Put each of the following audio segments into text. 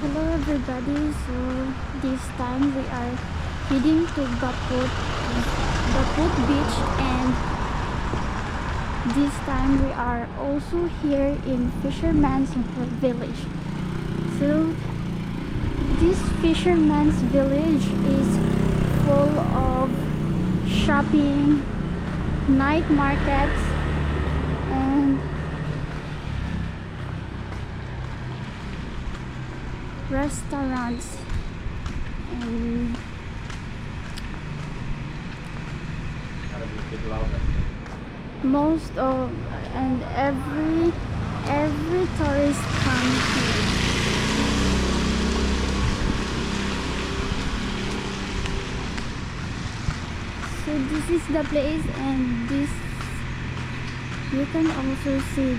Hello everybody, so this time we are heading to Baput Beach, and this time we are also here in Fisherman's Village. So this Fisherman's Village is full of shopping, night markets, and restaurants, and most of and every tourist comes here. So this is the place, and this you can also see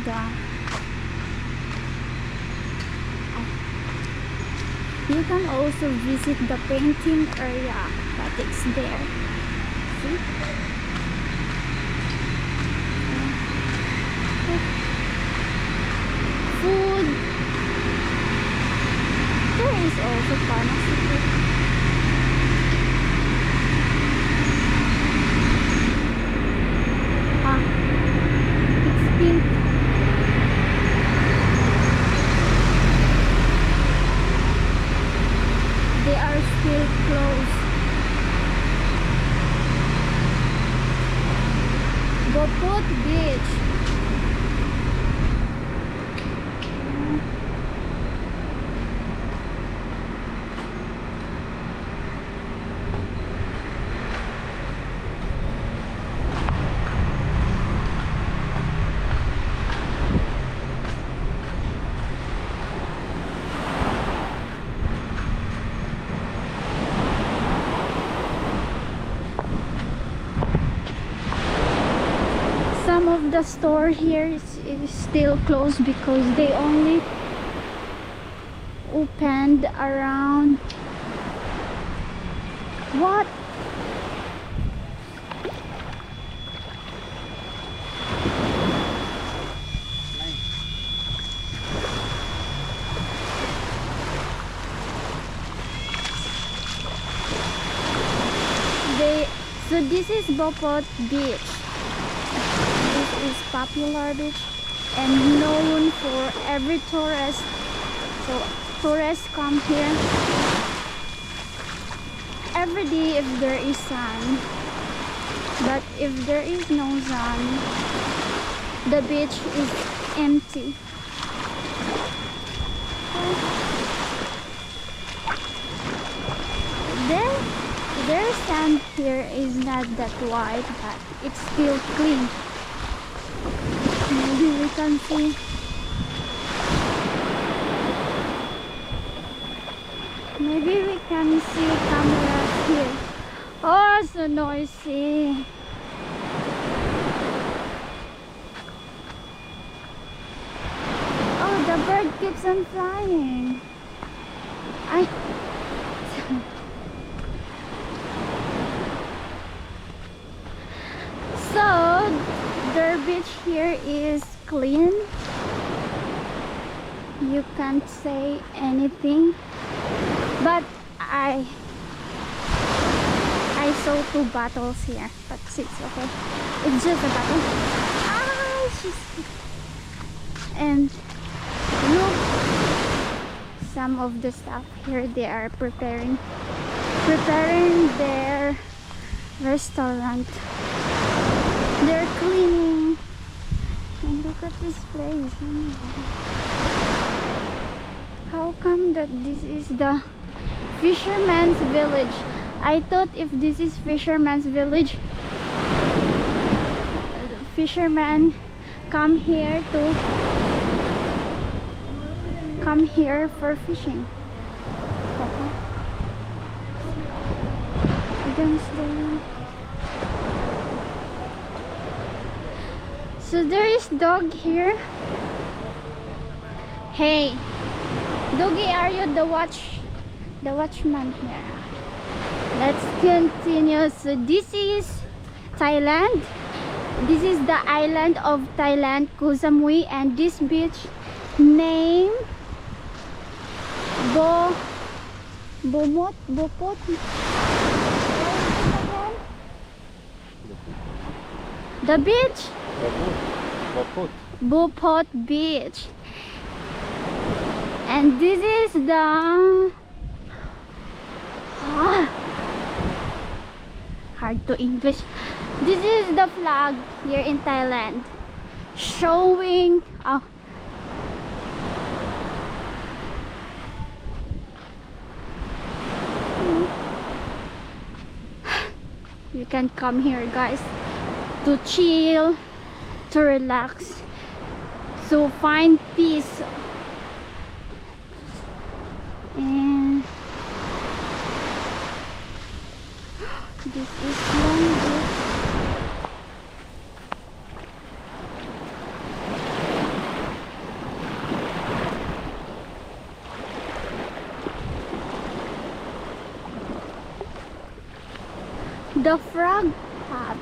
you can also visit the painting area that is there. See? Food. There is also pharmacy. It's pink. They are still closed. Baput Beach. Some of the store here is still closed because they only opened around what? So this is Baput Beach. Is popular beach and known for every tourist. So tourists come here every day if there is sun, but if there is no sun, the beach is empty. Their sand here is not that white, but it's still clean. Maybe we can see. Maybe we can see cameras here. Oh, so noisy. Oh, the bird keeps on flying. So their beach here is clean. You can't say anything, but I saw 2 bottles here, but it's okay. It's just a bottle. And look, some of the stuff here, they are preparing their restaurant. They're cleaning. And look at this place. How come that this is the Fisherman's Village? I thought if this is Fisherman's Village, fishermen come here for fishing. So there is dog here. Hey, doggy, are you the watchman here? Let's continue. So this is Thailand. This is the island of Thailand, Koh Samui, and this beach name Bo Bomot Bopot. The beach? Bopot. Bopot Beach. And this is the hard to English. This is the flag here in Thailand showing you can come here, guys, to chill, to relax, to find peace. And this is Long Beach. The frog hut.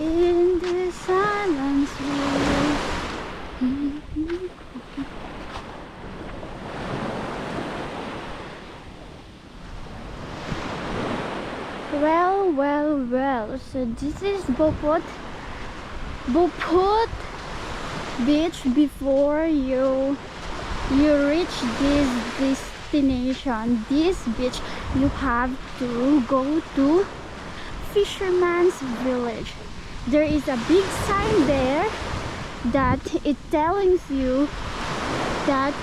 In the silence well, so this is Bopot Beach. Before you reach this destination, this beach, you have to go to Fisherman's Village. There is a big sign there that it tells you that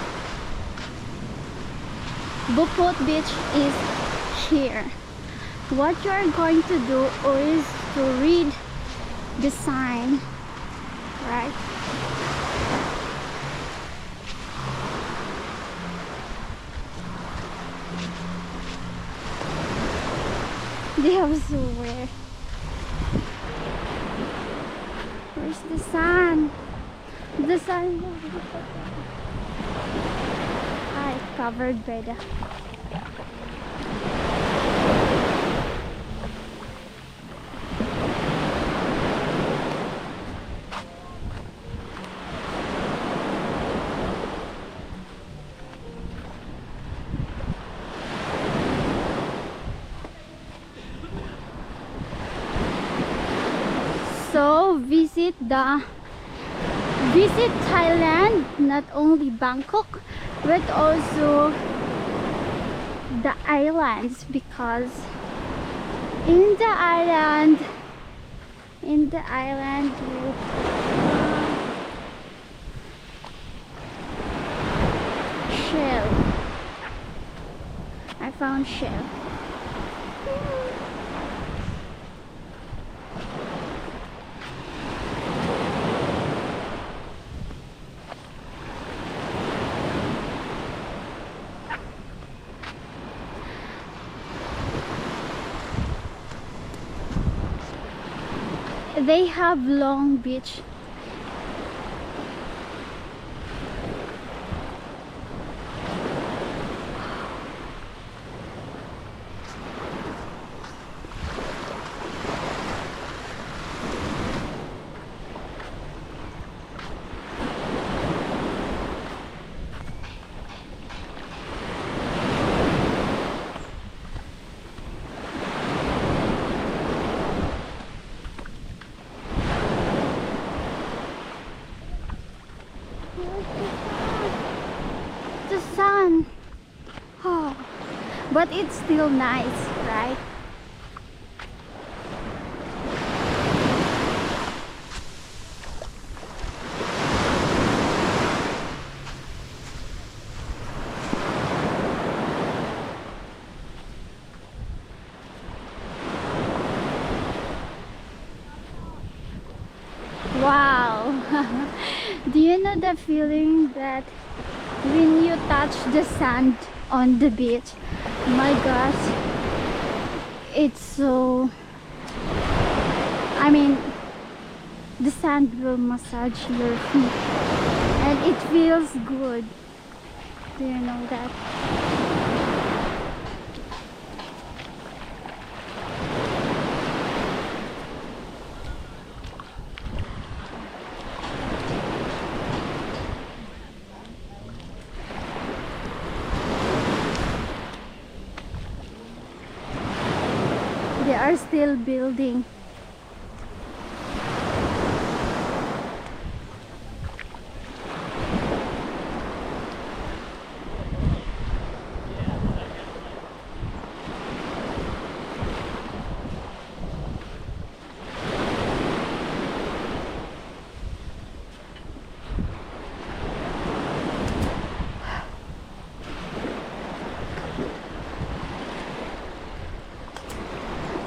Bopot Beach is here. What you are going to do is to read the sign, right? They have so weird. Where's the sun? The sun. It's covered by the. So visit Thailand, not only Bangkok but also the islands, because in the island you shell. I found shell. They have Long Beach. The sun. Oh, but it's still nice, right? Wow. Do you know the feeling that when you touch the sand on the beach? My gosh, it's so I mean, the sand will massage your feet and it feels good. Do you know that? They are still building.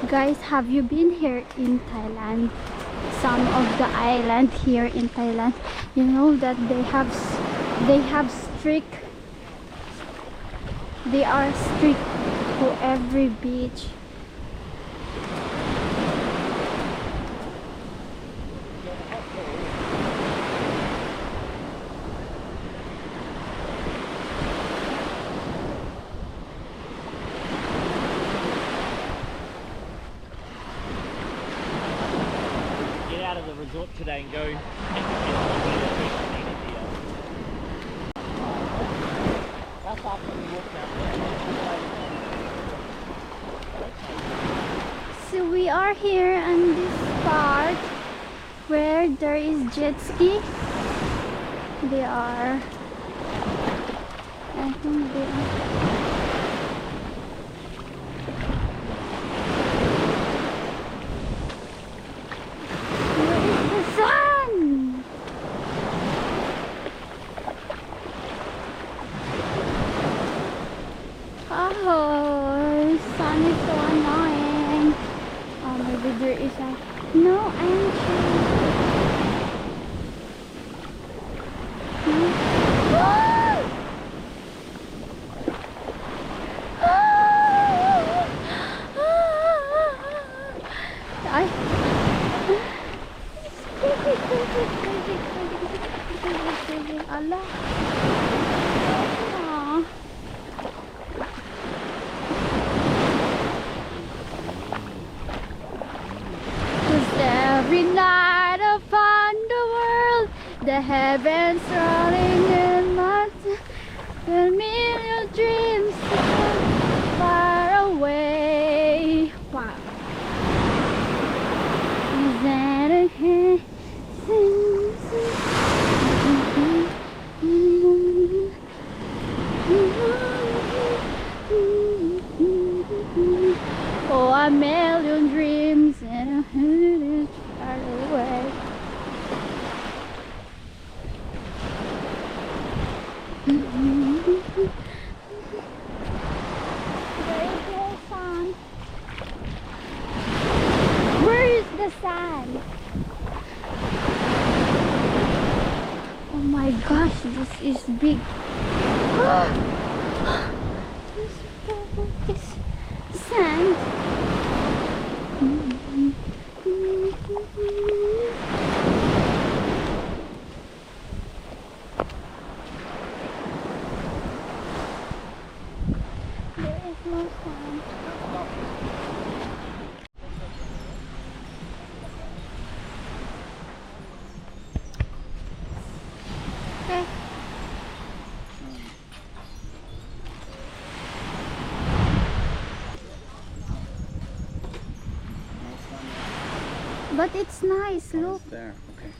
Guys, have you been here in Thailand? Some of the island here in Thailand, you know that they have strict, they are strict for every beach. Out of the resort today and go. So we are here on this part where there is jet ski. They are, I think they are. Oh, sun is so annoying. Oh, maybe there is a no entry. Allah. Every night upon the world, the heavens rolling in mud, the million dreams far away. Wow. Is that a oh, a million dreams and a hundred far away. There is no sun. Where is the sun? Oh my gosh, this is big. This sand. There is no sand. Okay. But it's nice, look. There, okay.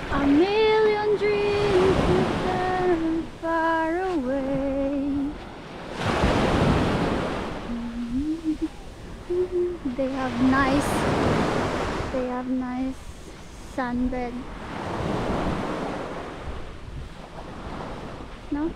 A million dreams far away. They have nice sunbed. No?